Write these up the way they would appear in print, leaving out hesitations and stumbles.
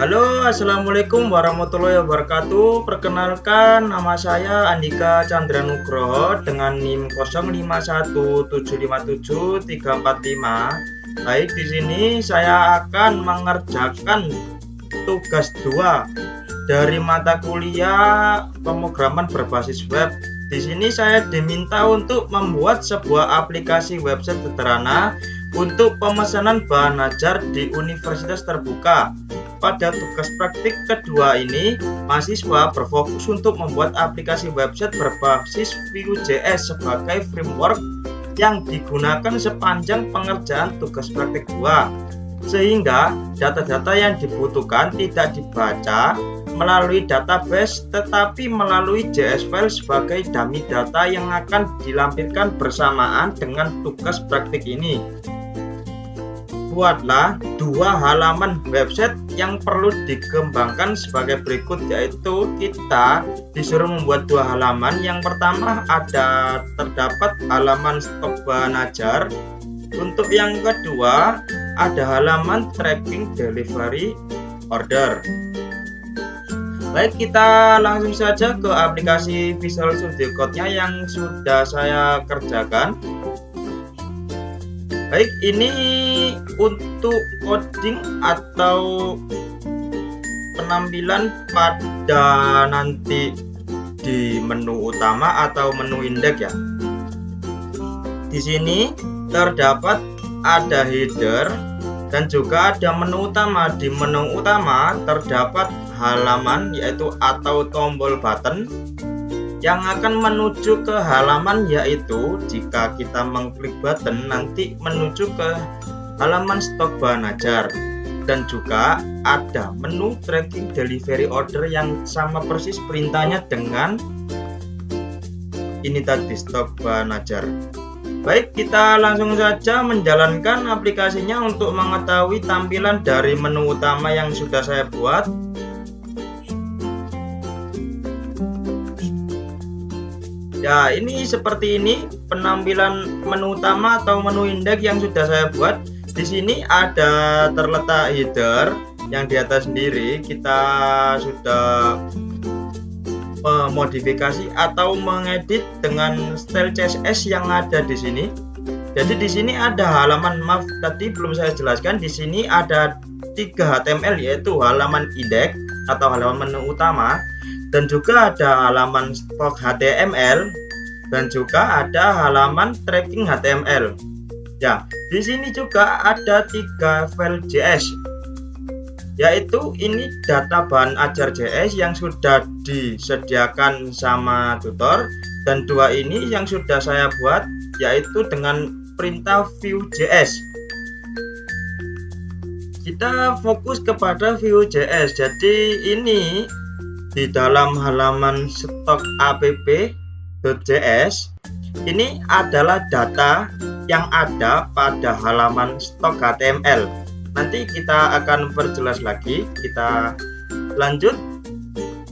Halo, assalamualaikum warahmatullahi wabarakatuh. Perkenalkan, nama saya Andika Chandra Nugroho dengan NIM 051757345345. Baik, di sini saya akan mengerjakan tugas 2 dari mata kuliah pemrograman berbasis web. Di sini saya diminta untuk membuat sebuah aplikasi website sederhana untuk pemesanan bahan ajar di universitas terbuka. Pada tugas praktik kedua ini, mahasiswa berfokus untuk membuat aplikasi website berbasis Vue.js sebagai framework yang digunakan sepanjang pengerjaan tugas praktik 2, sehingga data-data yang dibutuhkan tidak dibaca melalui database tetapi melalui JS file sebagai dummy data yang akan dilampirkan bersamaan dengan tugas praktik ini. Buatlah 2 halaman website yang perlu dikembangkan sebagai berikut, yaitu kita disuruh membuat 2 halaman. Yang pertama terdapat halaman stok bahan ajar. Untuk yang kedua ada halaman tracking delivery order. Baik, kita langsung saja ke aplikasi Visual Studio Code-nya yang sudah saya kerjakan. Baik, ini untuk coding atau penampilan pada nanti di menu utama atau menu indeks ya. Di sini terdapat ada header dan juga ada menu utama. Di menu utama terdapat halaman yaitu atau tombol button yang akan menuju ke halaman, yaitu jika kita mengklik button nanti menuju ke halaman stok bahan ajar. Dan juga ada menu tracking delivery order yang sama persis perintahnya dengan ini tadi, stok bahan ajar. Baik, kita langsung saja menjalankan aplikasinya untuk mengetahui tampilan dari menu utama yang sudah saya buat. Ya, ini seperti ini penampilan menu utama atau menu indeks yang sudah saya buat. Di sini ada terletak header yang di atas sendiri. Kita sudah memodifikasi atau mengedit dengan style CSS yang ada di sini. Jadi di sini ada halaman, maaf tadi belum saya jelaskan, di sini ada 3 HTML, yaitu halaman indeks atau halaman menu utama, dan juga ada halaman stok HTML, dan juga ada halaman tracking HTML. Ya, di sini juga ada 3 file JS, yaitu ini data bahan ajar JS yang sudah disediakan sama tutor, dan 2 ini yang sudah saya buat yaitu dengan perintah Vue.js. Kita fokus kepada Vue.js. Jadi ini di dalam halaman stok app.js ini adalah data yang ada pada halaman stok HTML. Nanti kita akan perjelas lagi. Kita lanjut.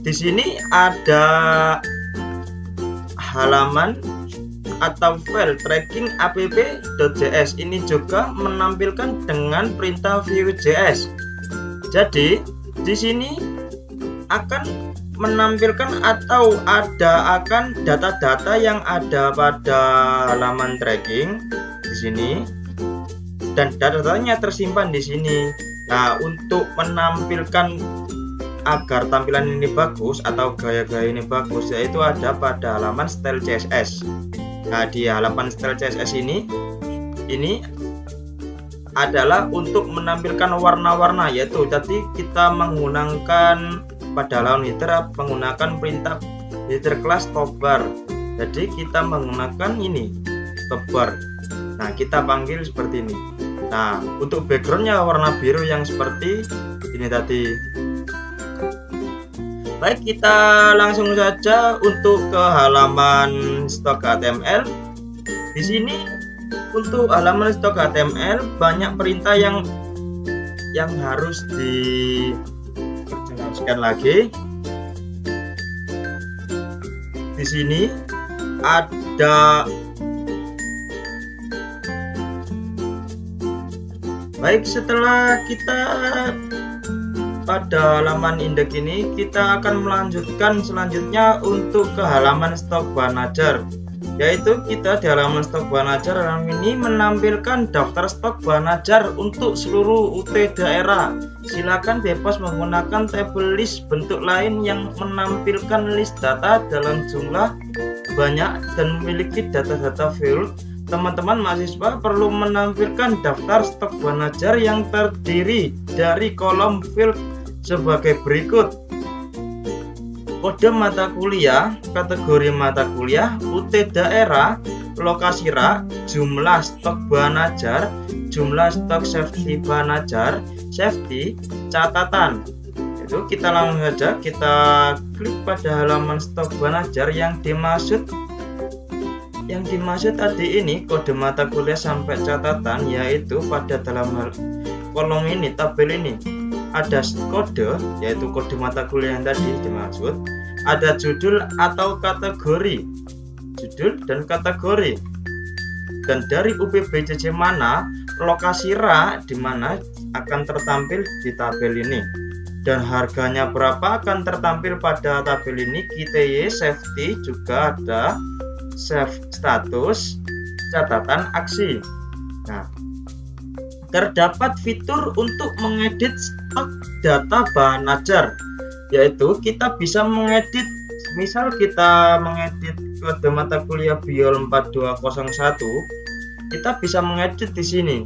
Di sini ada halaman atau file tracking app.js. Ini juga menampilkan dengan perintah Vue.js. Jadi di sini akan menampilkan atau akan data-data yang ada pada halaman tracking di sini, dan data-datanya tersimpan di sini. Nah, untuk menampilkan agar tampilan ini bagus atau gaya-gaya ini bagus, yaitu ada pada halaman style CSS. Nah, di halaman style CSS ini adalah untuk menampilkan warna-warna, yaitu tadi kita menggunakan pada halaman header menggunakan perintah header class topbar. Jadi kita menggunakan ini topbar. Nah, kita panggil seperti ini. Nah, untuk backgroundnya warna biru yang seperti ini tadi. Baik, kita langsung saja untuk ke halaman stok HTML. Di sini untuk halaman stok HTML banyak perintah yang harus dijelaskan lagi. Di sini ada Baik, setelah kita pada halaman indeks ini kita akan melanjutkan selanjutnya untuk ke halaman stok bahan ajar, yaitu kita di halaman stok bahan ajar ini menampilkan daftar stok bahan ajar untuk seluruh UT daerah. Silakan bebas menggunakan tabel list bentuk lain yang menampilkan list data dalam jumlah banyak dan memiliki data-data field. Teman-teman mahasiswa perlu menampilkan daftar stok bahan ajar yang terdiri dari kolom field sebagai berikut: kode mata kuliah, kategori mata kuliah, UT daerah, lokasi rak, jumlah stok bahan ajar, jumlah stok safety bahan ajar, safety, catatan. Itu kita langsung saja kita klik pada halaman stok bahan ajar yang dimaksud tadi ini kode mata kuliah sampai catatan, yaitu pada dalam kolom ini, tabel ini ada kode, yaitu kode mata kuliah yang tadi dimaksud, ada judul atau kategori, judul dan kategori, dan dari UPBJJ mana, lokasi rak di mana akan tertampil di tabel ini, dan harganya berapa akan tertampil pada tabel ini. KTY safety juga ada, save status, catatan aksi. Nah, terdapat fitur untuk mengedit stok data bahan ajar, yaitu kita bisa mengedit, misal kita mengedit kode mata kuliah Biol 4201, kita bisa mengedit di sini.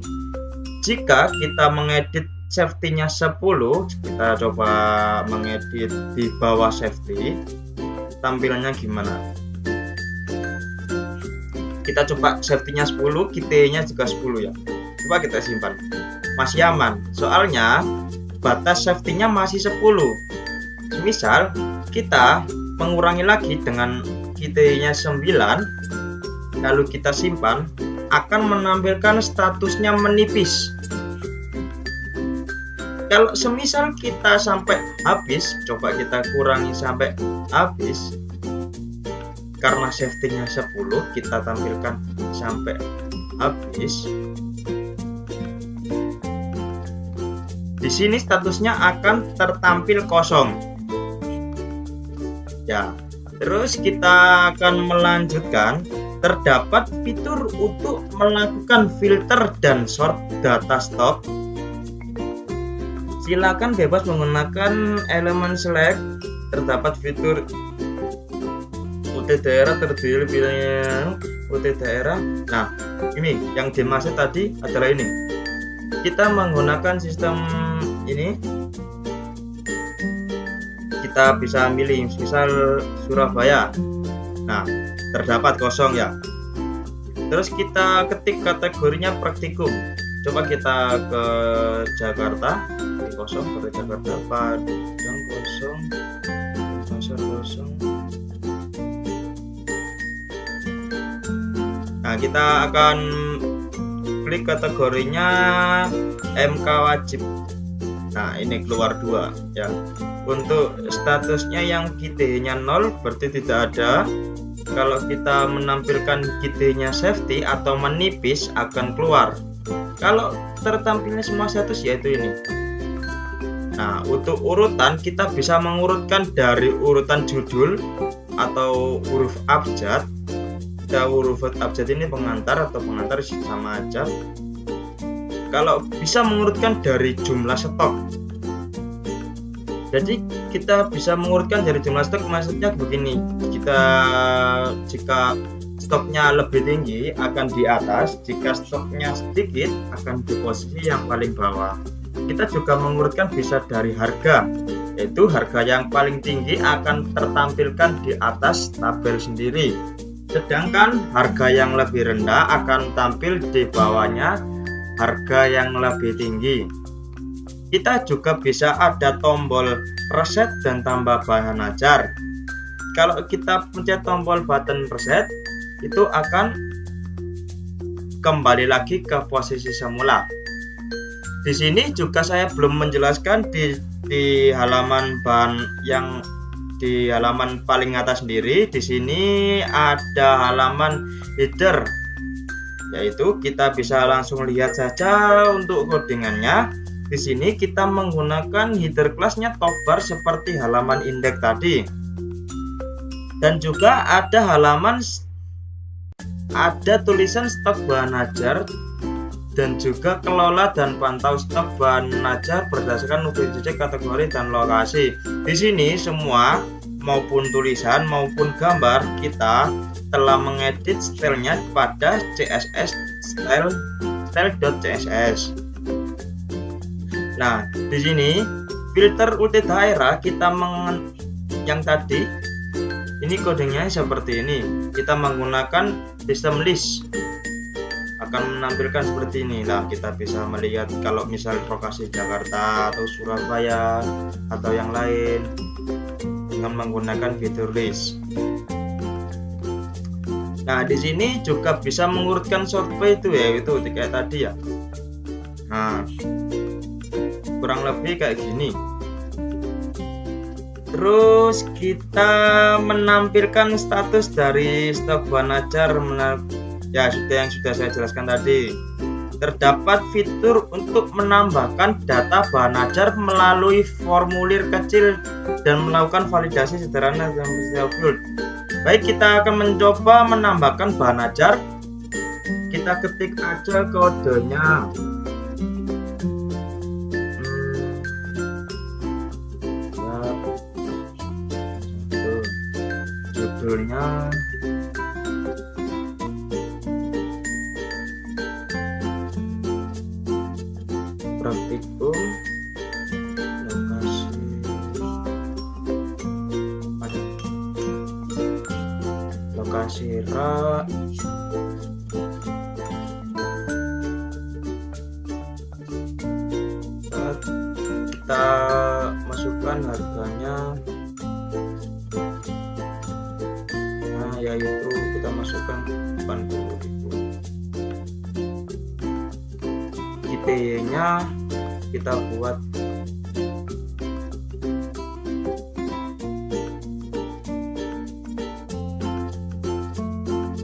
Jika kita mengedit safety-nya 10, kita coba mengedit di bawah safety, tampilannya gimana? Kita coba safety-nya 10, KTY-nya juga 10 ya. Coba kita simpan. Masih aman, soalnya batas safety-nya masih 10. Misal kita mengurangi lagi dengan KTY-nya 9, lalu kita simpan, akan menampilkan statusnya menipis. Kalau semisal kita sampai habis, coba kita kurangi sampai habis. Karena safety-nya 10, kita tampilkan sampai habis. Di sini statusnya akan tertampil kosong. Ya, terus kita akan melanjutkan. Terdapat fitur untuk melakukan filter dan sort data stok. Silakan bebas menggunakan elemen select. Terdapat fitur UT daerah terdiri pilihan UT daerah. Nah, ini yang dimaksud tadi adalah ini. Kita menggunakan sistem ini, kita bisa milih misal Surabaya. Nah, terdapat kosong ya. Terus kita ketik kategorinya praktikum. Coba kita ke Jakarta, kosong, ke Jakarta, Padang kosong, Pasar kosong. Nah, kita akan klik kategorinya MK wajib. Nah, ini keluar 2 ya. Untuk statusnya yang KTY-nya 0 berarti tidak ada. Kalau kita menampilkan KTY-nya safety atau menipis akan keluar. Kalau tertampilnya semua status yaitu ini. Nah, untuk urutan kita bisa mengurutkan dari urutan judul atau huruf abjad. Huruf abjad ini pengantar atau pengantar sama aja. Kalau bisa mengurutkan dari jumlah stok. Jadi kita bisa mengurutkan dari jumlah stok, maksudnya begini. Jika stoknya lebih tinggi akan di atas, jika stoknya sedikit akan di posisi yang paling bawah. Kita juga mengurutkan bisa dari harga, yaitu harga yang paling tinggi akan tertampilkan di atas tabel sendiri. Sedangkan harga yang lebih rendah akan tampil di bawahnya harga yang lebih tinggi. Kita juga bisa ada tombol reset dan tambah bahan ajar. Kalau kita pencet tombol button reset, itu akan kembali lagi ke posisi semula. Di sini juga saya belum menjelaskan di halaman bahan yang di halaman paling atas sendiri. Di sini ada halaman header, yaitu kita bisa langsung lihat saja untuk codingannya. Di sini kita menggunakan header class-nya toolbar seperti halaman indeks tadi. Dan juga ada tulisan stok bahan ajar dan juga kelola dan pantau stok bahan ajar berdasarkan UPJJ kategori dan lokasi. Di sini semua maupun tulisan maupun gambar kita telah mengedit stylenya pada CSS style.css. Nah, di sini filter UT daerah kita yang tadi ini kodenya seperti ini. Kita menggunakan sistem list akan menampilkan seperti ini. Nah, kita bisa melihat kalau misal lokasi Jakarta atau Surabaya atau yang lain dengan menggunakan fitur list. Nah, di sini juga bisa mengurutkan short by itu ya, itu kayak tadi ya. Nah, kurang lebih kayak gini. Terus kita menampilkan status dari stok bahan ajar ya yang sudah saya jelaskan tadi. Terdapat fitur untuk menambahkan data bahan ajar melalui formulir kecil dan melakukan validasi sederhana dan field. Baik, kita akan mencoba menambahkan bahan ajar. Kita ketik aja kodenya. Judulnya praktikum lokasi rak kita masukkan harganya, nah yaitu kita masukkan 80.000. ITE nya kita buat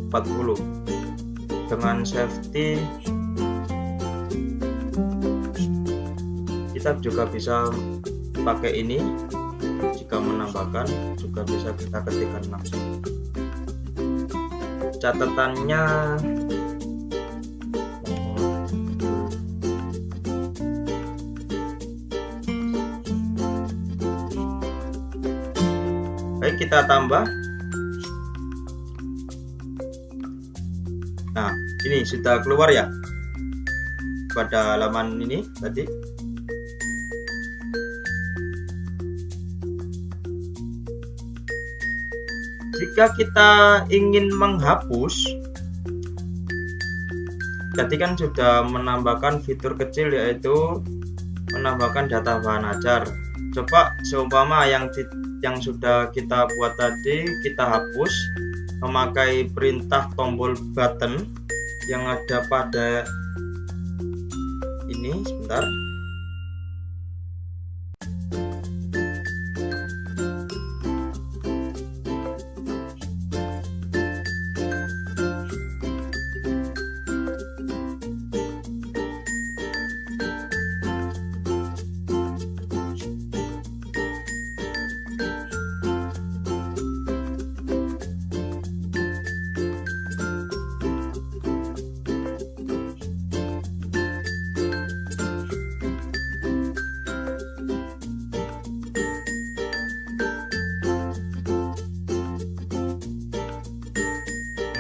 40 dengan safety. Kita juga bisa pakai ini, jika menambahkan juga bisa kita ketikkan langsung. Catatannya baik, kita tambah. Nah, ini sudah keluar ya pada halaman ini tadi. Jika kita ingin menghapus, tadi kan sudah menambahkan fitur kecil yaitu menambahkan data bahan ajar. Coba seumpama yang sudah kita buat tadi kita hapus memakai perintah tombol button yang ada pada ini. Sebentar.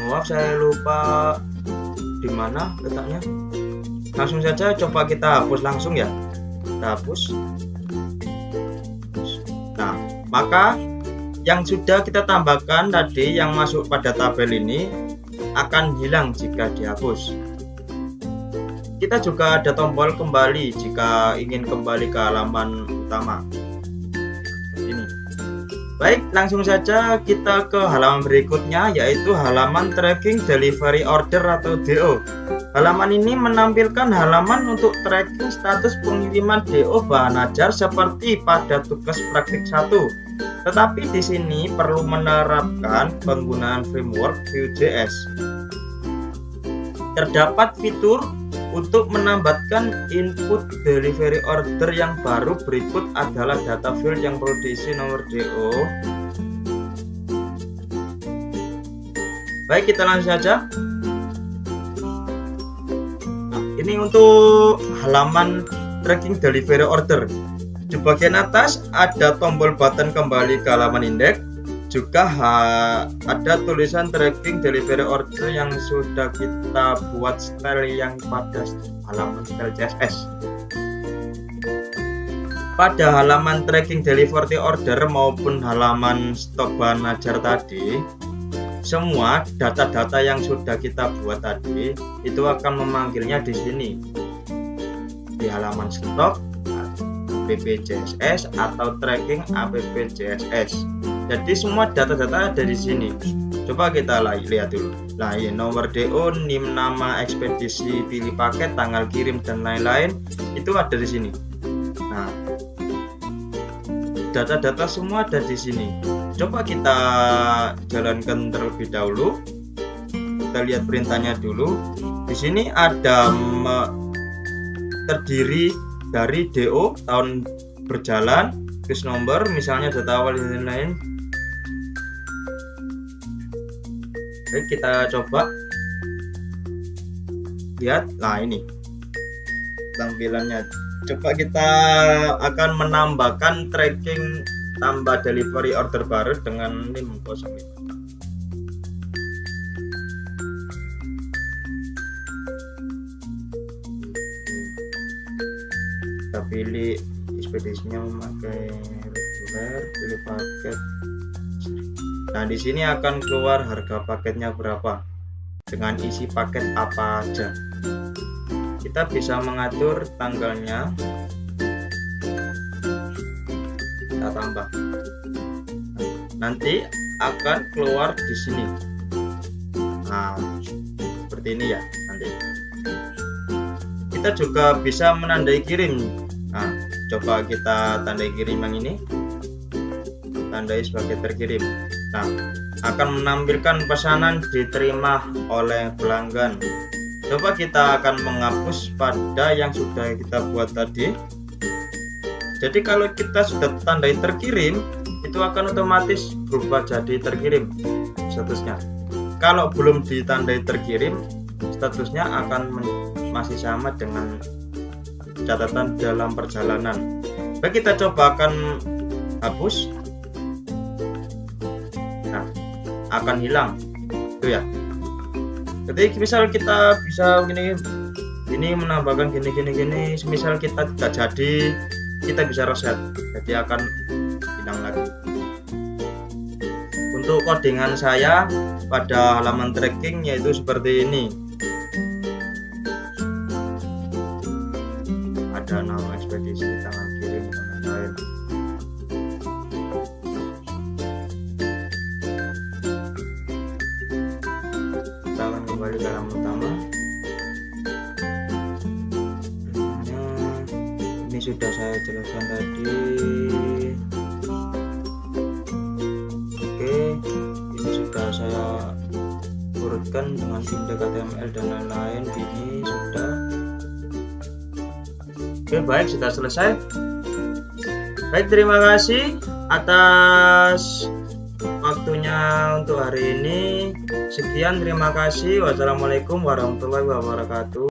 Maaf, saya lupa di mana letaknya. Langsung saja coba kita hapus langsung ya. Kita hapus. Nah, maka yang sudah kita tambahkan tadi yang masuk pada tabel ini akan hilang jika dihapus. Kita juga ada tombol kembali jika ingin kembali ke halaman utama. Ini. Baik, langsung saja kita ke halaman berikutnya, yaitu halaman tracking delivery order atau DO. Halaman ini menampilkan halaman untuk tracking status pengiriman DO bahan ajar seperti pada tugas praktik 1. Tetapi di sini perlu menerapkan penggunaan framework Vue.js. Terdapat fitur Untuk menambahkan input delivery order yang baru, berikut adalah data field yang perlu diisi: nomor DO. Baik, kita langsung saja. Nah, ini untuk halaman tracking delivery order. Di bagian atas ada tombol button kembali ke halaman indeks. Juga ada tulisan tracking delivery order yang sudah kita buat style yang pada halaman style CSS. Pada halaman tracking delivery order maupun halaman stok bahan ajar tadi, semua data-data yang sudah kita buat tadi itu akan memanggilnya di sini, di halaman stok app.css atau tracking app.css. Jadi semua data-data ada di sini. Coba kita lihat dulu. Nah, ini nomor DO, NIM, nama ekspedisi, pilih paket, tanggal kirim dan lain-lain itu ada di sini. Nah, data-data semua ada di sini. Coba kita jalankan terlebih dahulu. Kita lihat perintahnya dulu. Di sini ada terdiri dari DO, tahun berjalan, case number, misalnya data awal dan lain-lain. Oke, kita coba lihat. Nah, ini tampilannya. Coba kita akan menambahkan tracking tambah delivery order baru dengan NIM 05. Kita pilih ekspedisinya memakai reguler, pilih paket. Nah, di sini akan keluar harga paketnya berapa dengan isi paket apa aja. Kita bisa mengatur tanggalnya, kita tambah. Nanti akan keluar di sini. Nah, seperti ini ya nanti. Kita juga bisa menandai kirim. Nah, coba kita tandai kirim yang ini, tandai sebagai terkirim. Nah, akan menampilkan pesanan diterima oleh pelanggan. Coba kita akan menghapus pada yang sudah kita buat tadi. Jadi kalau kita sudah tandai terkirim, itu akan otomatis berubah jadi terkirim statusnya. Kalau belum ditandai terkirim, statusnya akan masih sama dengan catatan dalam perjalanan. Baik, kita coba akan hapus. Nah, akan hilang itu ya. Jadi misal kita bisa ini menambahkan gini, misal kita tidak jadi, kita bisa reset, jadi akan hilang lagi. Untuk codingan saya pada halaman tracking yaitu seperti ini. Ada nama ekspedisi, tanggal kirim dan lain-lain. Kita akan kembali ke halaman utama. Ini sudah saya jelaskan tadi. Oke, ini sudah saya urutkan dengan indeks HTML dan lain-lain. Ini sudah. Oke, baik, sudah selesai. Baik, terima kasih atas waktunya untuk hari ini. Sekian, terima kasih. Wassalamualaikum warahmatullahi wabarakatuh.